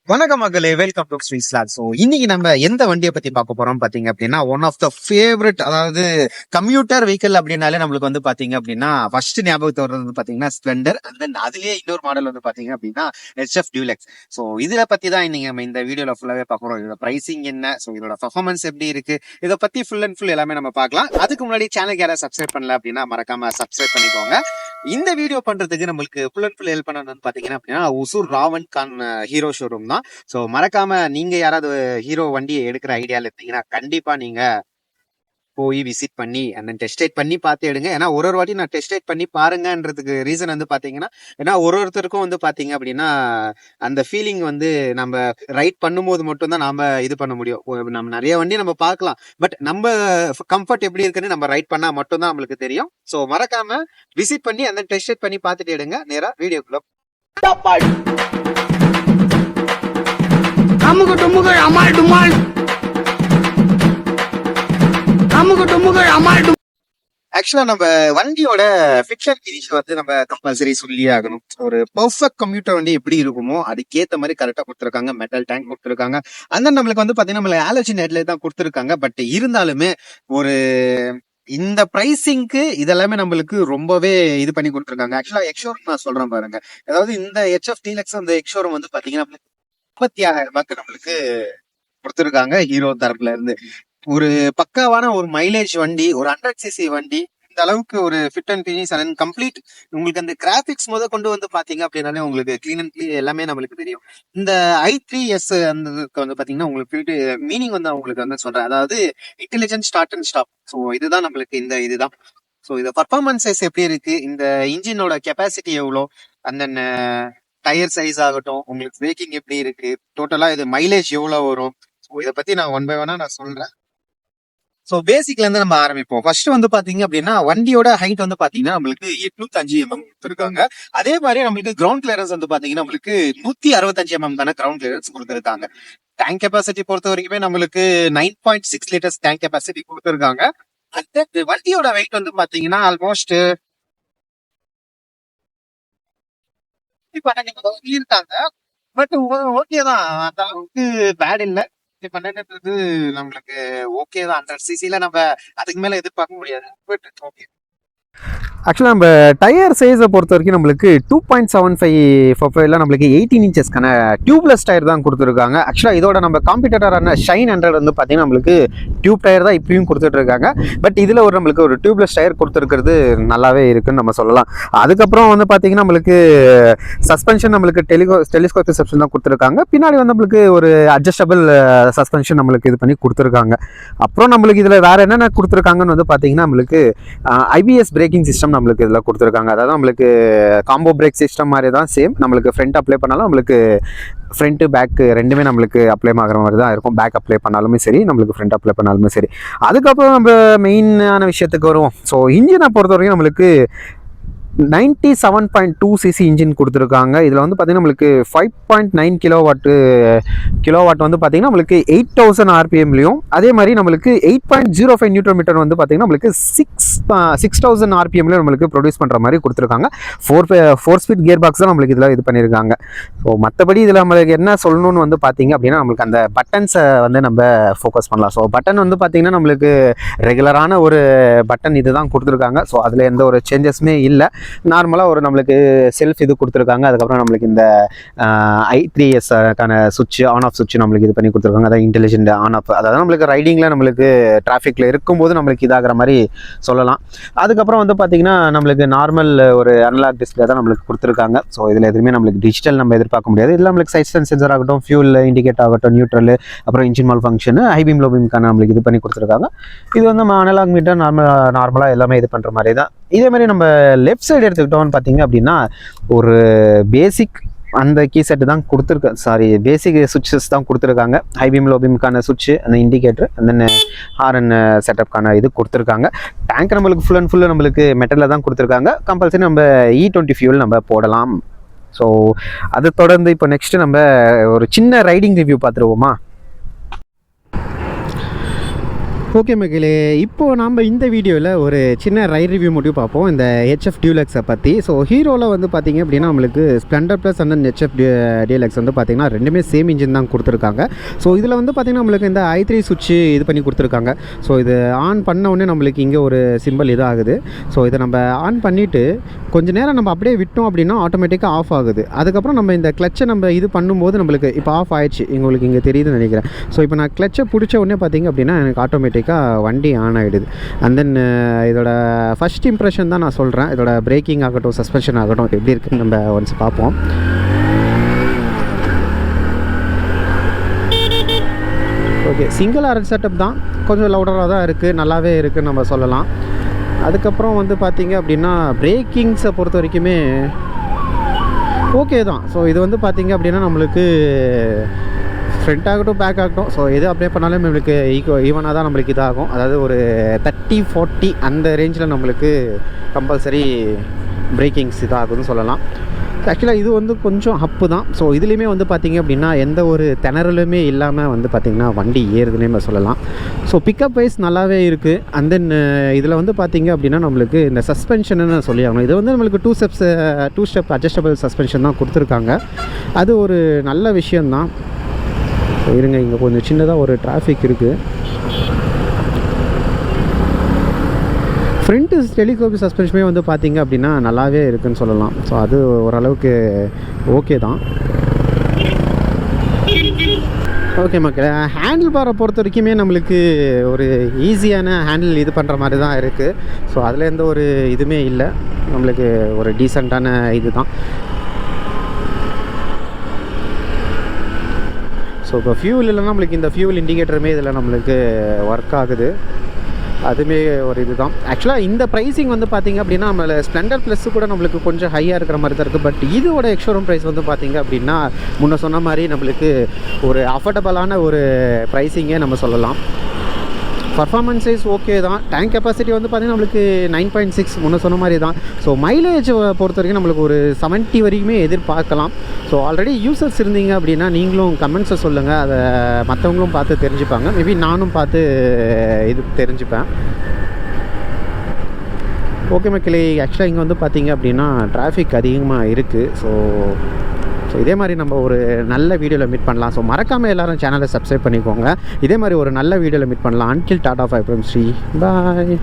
வணக்கம் மக்களே, welcome to Sri slot. So இன்னைக்கு நம்ம எந்த வண்டியை பத்தி பார்க்க போறோம் பாத்தீங்க அப்படின்னா, ஒன் ஆஃப் த ஃபேவரட், அதாவது கம்யூட்டர் வெஹிக்கிள் அப்படின்னாலே நம்மளுக்கு வந்து பாத்தீங்க அப்படின்னா ஃபர்ஸ்ட் ஞாபகத்து வர்றது பாத்தீங்கன்னா ஸ்ப்ளெண்டர். அண்ட் தென் அதுலயே இன்னொரு மாடல் வந்து பாத்தீங்க அப்படின்னா HF டியூலெக்ஸ். ஸோ இதுல பத்தி தான் இன்னைக்கு நம்ம இந்த வீடியோல ஃபுல்லாவே பார்க்குறோம். இதோட பிரைசிங் என்ன, ஸோ இதோட பர்ஃபார்மன்ஸ் எப்படி இருக்கு, இதை பத்தி ஃபுல் அண்ட் ஃபுல் எல்லாமே நம்ம பார்க்கலாம். அதுக்கு முன்னாடி சேனலுக்கு யாராவது சப்ஸ்கிரைப் பண்ணல அப்படின்னா மறக்காம சப்ஸ்கிரைப் பண்ணிக்கோங்க. இந்த வீடியோ பண்றதுக்கு நம்மளுக்கு ஃபுல் அண்ட் ஃபுல் ஹெல்ப் பண்ணணும்னு பாத்தீங்கன்னா அப்படின்னா ஒசூர் ராவன் கான் ஹீரோ ஷோரூம் தான். சோ மறக்காம நீங்க யாராவது ஹீரோ வண்டியை எடுக்கிற ஐடியால இருந்தீங்கன்னா கண்டிப்பா நீங்க போய் விசிட் பண்ணி அந்த டெஸ்ட் ரைட் பண்ணி பார்த்து எடுங்க. ஏன்னா ஒரு வாட்டி நான் டெஸ்ட் ரைட் பண்ணி பாருங்கன்றதுக்கு ரீசன் வந்து பாத்தீங்கன்னா, ஏன்னா ஒருத்தருக்கும் வந்து பாத்தீங்க அப்படின்னா அந்த ஃபீலிங் வந்து நம்ம ரைட் பண்ணும்போது மட்டும் தான் நாம இது பண்ண முடியும். நம்ம நிறைய வண்டி நம்ம பார்க்கலாம், பட் நம்ம கம்ஃபர்ட் எப்படி இருக்குன்னு நம்ம ரைட் பண்ணா மட்டும் தான் நம்மளுக்கு தெரியும். சோ மறக்காம விசிட் பண்ணி அந்த டெஸ்ட் ரைட் பண்ணி பார்த்துட்டு எடுங்க. நேரா வீடியோக்குள்ள அமுக டுமுகள் அமால் டுமால் அமுக டுமுகள் அமால் டுமால். ஆக்சுவலா நம்ம வண்டியோட ஃபிக்ஷன் ஃபினிஷ் வந்து நம்ம கம்பல்சரி சொல்லியே ஆகணும். ஒரு பெர்ஃபெக்ட் கம்ப்யூட்டர் வண்டி எப்படி இருக்குமோ அதுக்கேற்ற மாதிரி கரெக்டா கொடுத்துருக்காங்க. மெட்டல் டேங்க் கொடுத்துருக்காங்க. அந்த நம்மளுக்கு வந்து பாத்தீங்கன்னா நம்மள ஆலோஜன் ஹெட்லைட் தான் கொடுத்துருக்காங்க. பட் இருந்தாலுமே ஒரு இந்த பிரைசிங்க்கு இதெல்லாமே நம்மளுக்கு ரொம்பவே இது பண்ணி கொடுத்துருக்காங்க. ஆக்சுவலா எக்ஷோரூம் நான் சொல்றேன் பாருங்க. அதாவது இந்த HF டீலக்ஸ் அந்த எக்ஷோரூம் வந்து பாத்தீங்கன்னா 36,000 ரூபாய்க்கு நம்மளுக்கு கொடுத்துருக்காங்க ஹீரோ தரப்புல இருந்து. ஒரு பக்காவான ஒரு மைலேஜ் வண்டி, ஒரு 100cc வண்டி, இந்த அளவுக்கு ஒரு fit and finish and complete. உங்களுக்கு அந்த கிராபிக்ஸ் கொண்டு வந்து பாத்தீங்க அப்படின்னாலே உங்களுக்கு கிளீன் அண்ட் கிளீன் எல்லாமே நம்மளுக்கு தெரியும். இந்த i3s அந்த வந்து பாத்தீங்கன்னா உங்களுக்கு மீனிங் வந்து உங்களுக்கு வந்து சொல்றேன், அதாவது intelligent start and stop. So இதுதான் நம்மளுக்கு இந்த இதுதான். ஸோ இந்த பர்ஃபார்மன்ஸஸ் எப்படி இருக்கு, இந்த இன்ஜினோட கெப்பாசிட்டி எவ்வளோ, அந்த டயர் சைஸ் ஆகட்டும், உங்களுக்கு பிரேக்கிங் எப்படி இருக்கு, டோட்டலா இது மைலேஜ் எவ்வளவு வரும், இதை பத்தி நான் ஒன் பை ஒன்னா நான் சொல்றேன். ஸோ பேசிக்ல இருந்து நம்ம ஆரம்பிப்போம். ஃபர்ஸ்ட் வந்து பாத்தீங்க அப்படின்னா வண்டியோட ஹைட் வந்து பாத்தீங்கன்னா நம்மளுக்கு 805 mm கொடுத்துருக்காங்க. அதே மாதிரி நம்மளுக்கு கிரவுண்ட் கிளியரன்ஸ் வந்து பாத்தீங்கன்னா நம்மளுக்கு 165 mm தானே கிரவுண்ட் கிளியரன்ஸ் கொடுத்துருக்காங்க. டேங்க் கெப்பாசிட்டி பொறுத்த வரைக்குமே நம்மளுக்கு 9.6 லிட்டர்ஸ் டேங்க் கெப்பாசிட்டி கொடுத்துருக்காங்க. வண்டியோட வெயிட் வந்து பாத்தீங்கன்னா ஆல்மோஸ்ட் இருக்காங்க. பட் ஓகே தான், அந்த அளவுக்கு பேட் இல்ல. பண்ணது நம்மளுக்கு ஓகே தான். 100cc நம்ம அதுக்கு மேல எதிர்பார்க்க முடியாது. But okay. ஆக்சுவலாக நம்ம டயர் சைஸை பொறுத்த வரைக்கும் நம்மளுக்கு 2.75 ப்ரொஃபைலில் நம்மளுக்கு 18 இன்ச்சஸ்க்கான டியூப்லெஸ் டயர் தான் கொடுத்துருக்காங்க. ஆக்சுவலாக இதோட நம்ம காம்படிட்டரான ஷைன் 100 வந்து பார்த்தீங்கன்னா நம்மளுக்கு டியூப் டயர் தான் இப்பயும் கொடுத்துட்ருக்காங்க. பட் இதில் நம்மளுக்கு ஒரு டியூப்லெஸ் டயர் கொடுத்துருக்கிறது நல்லாவே இருக்குன்னு நம்ம சொல்லலாம். அதுக்கப்புறம் வந்து பார்த்தீங்கன்னா நம்மளுக்கு சஸ்பென்ஷன் நம்மளுக்கு டெலிஸ்கோபிக் சஸ்பென்ஷன் தான் கொடுத்துருக்காங்க. பின்னாடி வந்து நம்மளுக்கு ஒரு அட்ஜஸ்டபிள் சஸ்பென்ஷன் நம்மளுக்கு இது பண்ணி கொடுத்துருக்காங்க. அப்புறம் நம்மளுக்கு இதில் வேறு என்னென்ன கொடுத்துருக்காங்கன்னு வந்து பார்த்தீங்கன்னா நம்மளுக்கு IBS பிரேக்கிங் சிஸ்டம் நம்மளுக்கு இதில் கொடுத்துருக்காங்க. அதாவது நம்மளுக்கு காம்போ பிரேக் சிஸ்டம் மாதிரி தான், சேம். நம்மளுக்கு ஃப்ரண்ட் அப்ளை பண்ணாலும் நம்மளுக்கு ஃப்ரண்ட்டு பேக்கு ரெண்டுமே நம்மளுக்கு அப்ளை ஆகிற மாதிரி தான் இருக்கும். பேக் அப்ளை பண்ணாலுமே சரி, நம்மளுக்கு ஃப்ரண்ட் அப்ளை பண்ணாலுமே சரி. அதுக்கப்புறம் நம்ம மெயினான விஷயத்துக்கு வருவோம். ஸோ இன்ஜினை பொறுத்த வரைக்கும் நம்மளுக்கு 97.2cc இன்ஜின் கொடுத்துருக்காங்க. இதில் வந்து பார்த்திங்கன்னா நம்மளுக்கு 5.9 கிலோவாட் வந்து பார்த்திங்கன்னா நம்மளுக்கு 8000 RPMலையும், அதே மாதிரி நம்மளுக்கு 8.05 நியூட்டன் மீட்டர் வந்து பார்த்திங்கன்னா நம்மளுக்கு 6000 RPMலையும் நம்மளுக்கு ப்ரொடியூஸ் பண்ணுற மாதிரி கொடுத்துருக்காங்க. 4 ஸ்பீட் கியர் பாக்ஸ் தான் நம்மளுக்கு இதில் இது பண்ணியிருக்காங்க. ஸோ மற்றபடி இதில் நம்மளுக்கு என்ன சொல்லணும்னு வந்து பார்த்திங்க அப்படின்னா நம்மளுக்கு அந்த பட்டன்ஸை வந்து நம்ம ஃபோக்கஸ் பண்ணலாம். ஸோ பட்டன் வந்து பார்த்திங்கன்னா நம்மளுக்கு ரெகுலரான ஒரு பட்டன் இது தான் கொடுத்துருக்காங்க. ஸோ அதில் எந்த ஒரு சேஞ்சஸுமே இல்லை. நார்மலாக ஒரு நம்மளுக்கு செல்ஃப் இது கொடுத்துருக்காங்க. அதுக்கப்புறம் நம்மளுக்கு இந்த i3s சுவிட்ச் ஆன் ஆஃப் சுவிட்ச் நம்மளுக்கு இது பண்ணி கொடுத்துருக்காங்க. அதாவது இன்டெலிஜென்ட் ஆன் ஆஃப், அதாவது நம்மளுக்கு ரைடிங்கில் நம்மளுக்கு டிராஃபிக்கில் இருக்கும்போது நம்மளுக்கு இதாகிற மாதிரி சொல்லலாம். அதுக்கப்புறம் வந்து பார்த்திங்கன்னா நம்மளுக்கு நார்மல் ஒரு அனலாக் டிஸ்பிளே தான் நம்மளுக்கு கொடுத்துருக்காங்க. ஸோ இதில் எதுவுமே நம்மளுக்கு டிஜிட்டல் நம்ம எதிர்பார்க்க முடியாது. இதில் நம்மளுக்கு சைட் ஸ்டாண்ட் சென்சர் ஆகட்டும், ஃபியூல் இண்டிகேட் ஆகட்டும், நியூட்ரல், அப்புறம் இன்ஜின் மால் ஃபங்க்ஷனு, ஹைபீம் லோபீம்க்கான நம்மளுக்கு இது பண்ணி கொடுத்துருக்காங்க. இது வந்து நம்ம அனலாக் மீட்டர் நார்மலாக எல்லாமே இது பண்ணுற மாதிரி தான். இதே மாதிரி நம்ம லெஃப்ட் சைடு எடுத்துக்கிட்டோம்னு பார்த்தீங்க அப்படின்னா ஒரு பேசிக் அந்த கீ செட்டு தான் பேசிக் சுவிட்சஸ் தான் கொடுத்துருக்காங்க. ஹைபீம் லோபீம்க்கான சுவிட்சு, அந்த இண்டிகேட்டர், அந்த ஹாரன் செட்டப்க்கான இது கொடுத்துருக்காங்க. டேங்க் நம்மளுக்கு ஃபுல் அண்ட் ஃபுல்லு நம்மளுக்கு மெட்டலில் தான் கொடுத்துருக்காங்க. கம்பல்சரி நம்ம E20 ஃபியூல் நம்ம போடலாம். ஸோ அதை தொடர்ந்து இப்போ நெக்ஸ்ட்டு நம்ம ஒரு சின்ன ரைடிங் ரிவ்யூ பார்த்துருவோமா? ஓகே மக்களே, இப்போது நம்ம இந்த வீடியோவில் ஒரு சின்ன ரைட் ரிவ்யூ மட்டும் பார்ப்போம் இந்த ஹெச்எஃப் டியூலக்ஸை பற்றி. ஸோ ஹீரோவில் வந்து பார்த்திங்க அப்படின்னா நம்மளுக்கு Splendor plus and HF deluxe வந்து பார்த்திங்கன்னா ரெண்டுமே சேம் இன்ஜின் தான் கொடுத்துருக்காங்க. ஸோ இதில் வந்து பார்த்திங்கன்னா நம்மளுக்கு இந்த i3 சுவிட்சு இது பண்ணி கொடுத்துருக்காங்க. ஸோ இது ஆன் பண்ண உடனே நம்மளுக்கு இங்கே ஒரு சிம்பிள் இதாகுது. ஸோ இதை நம்ம ஆன் பண்ணிவிட்டு கொஞ்சம் நேரம் நம்ம அப்படியே விட்டோம் அப்படின்னா ஆட்டோமேட்டிக்காக ஆஃப் ஆகுது. அதுக்கப்புறம் நம்ம இந்த கிளச்சை நம்ம இது பண்ணும்போது நம்மளுக்கு இப்போ ஆஃப் ஆயிடுச்சு, உங்களுக்கு இங்கே தெரியுதுன்னு நினைக்கிறேன். ஸோ இப்போ நான் கிளச்சை பிடிச்ச உடனே பார்த்திங்க அப்படின்னா எனக்கு ஆட்டோமேட்டிக்காக வண்டி ஆன் ஆகிடுது. அண்ட் தென் இதோட ஃபஸ்ட் இம்ப்ரெஷன் தான் நான் சொல்கிறேன். இதோட பிரேக்கிங் ஆகட்டும், சஸ்பென்ஷன் ஆகட்டும் எப்படி இருக்குன்னு நம்ம ஒன்ஸ் பார்ப்போம். ஓகே, சிங்கிள் ஆர்எல் செட்டப் தான், கொஞ்சம் லவுடராக தான் இருக்குது, நல்லாவே இருக்குதுன்னு நம்ம சொல்லலாம். அதுக்கப்புறம் வந்து பார்த்திங்க அப்படின்னா பிரேக்கிங்ஸை பொறுத்த வரைக்குமே ஓகே தான். ஸோ இது வந்து பார்த்திங்க அப்படின்னா நம்மளுக்கு ஃப்ரண்ட் ஆகட்டும் பேக் ஆகட்டும், ஸோ எது அப்படியே பண்ணாலும் நம்மளுக்கு ஈவனாக தான் நம்மளுக்கு இதாகும். அதாவது ஒரு 30-40 அந்த ரேஞ்சில் நம்மளுக்கு கம்பல்சரி பிரேக்கிங்ஸ் இதாகுதுன்னு சொல்லலாம். ஆக்சுவலாக இது வந்து கொஞ்சம் அப்பு தான். ஸோ இதுலேயுமே வந்து பார்த்திங்க அப்படின்னா எந்த ஒரு திணறலுமே இல்லாமல் வந்து பார்த்திங்கன்னா வண்டி ஏறுதுன்னே நம்ம சொல்லலாம். ஸோ பிக்கப் வைஸ் நல்லாவே இருக்குது. அண்ட் தென் இதில் வந்து பார்த்திங்க அப்படின்னா நம்மளுக்கு இந்த சஸ்பென்ஷன்னு சொல்லி ஆகணும். இது வந்து நம்மளுக்கு 2 ஸ்டெப் அட்ஜஸ்டபிள் சஸ்பென்ஷன் தான் கொடுத்துருக்காங்க. அது ஒரு நல்ல விஷயந்தான். இருங்க, இங்கே கொஞ்சம் சின்னதாக ஒரு டிராஃபிக் இருக்குது. ஃப்ரண்ட் டெலிஸ்கோபிக் சஸ்பென்ஷனே வந்து பார்த்திங்க அப்படின்னா நல்லாவே இருக்குதுன்னு சொல்லலாம். ஸோ அது ஓரளவுக்கு ஓகே தான். ஓகே மக்களே, ஹேண்டில் பாரை பொறுத்த வரைக்குமே நம்மளுக்கு ஒரு ஈஸியான ஹேண்டில் இது பண்ணுற மாதிரி தான் இருக்குது. ஸோ அதில் எந்த ஒரு இதுவுமே இல்லை, நம்மளுக்கு ஒரு டீசெண்டான இது தான். ஸோ இப்போ ஃபியூல் இல்லைன்னா நம்மளுக்கு இந்த ஃபியூல் இண்டிகேட்டருமே இதில் நம்மளுக்கு ஒர்க் ஆகுது. அதுவுமே ஒரு இது தான். ஆக்சுவலாக இந்த ப்ரைஸிங் வந்து பார்த்திங்க அப்படின்னா நம்மள ஸ்ப்ளெண்டர் ப்ளஸ்ஸு கூட நம்மளுக்கு கொஞ்சம் ஹையாக இருக்கிற மாதிரி தான் இருக்குது. பட் இதோட எக்ஸ்ஷோரூம் ப்ரைஸ் வந்து பார்த்திங்க அப்படின்னா முன்ன சொன்ன மாதிரி நம்மளுக்கு ஒரு அஃபோர்டபுளான ஒரு ப்ரைஸிங்கே நம்ம சொல்லலாம். பர்ஃபார்மன்ஸ் வைஸ் ஓகே தான். டேங்க் கெப்பாசிட்டி வந்து பார்த்திங்கன்னா நம்மளுக்கு 9.6 முன்ன சொன்ன மாதிரி தான். ஸோ மைலேஜ் பொறுத்த வரைக்கும் நம்மளுக்கு ஒரு 70 வரைக்குமே எதிர்பார்க்கலாம். ஸோ ஆல்ரெடி யூசர்ஸ் இருந்தீங்க அப்படின்னா நீங்களும் கமெண்ட்ஸை சொல்லுங்கள், அதை மற்றவங்களும் பார்த்து தெரிஞ்சுப்பாங்க. மேபி நானும் பார்த்து இது தெரிஞ்சுப்பேன். ஓகே மக்களே, ஆக்சுவலாக இங்கே வந்து பார்த்திங்க அப்படின்னா டிராஃபிக் அதிகமாக இருக்குது. ஸோ இதே மாதிரி நம்ம ஒரு நல்ல வீடியோவில் மீட் பண்ணலாம். ஸோ மறக்காமல் எல்லோரும் சேனலை சப்ஸ்கிரைப் பண்ணிக்கோங்க. இதே மாதிரி ஒரு நல்ல வீடியோவில் மீட் பண்ணலாம். Until tata bye from Sri, bye.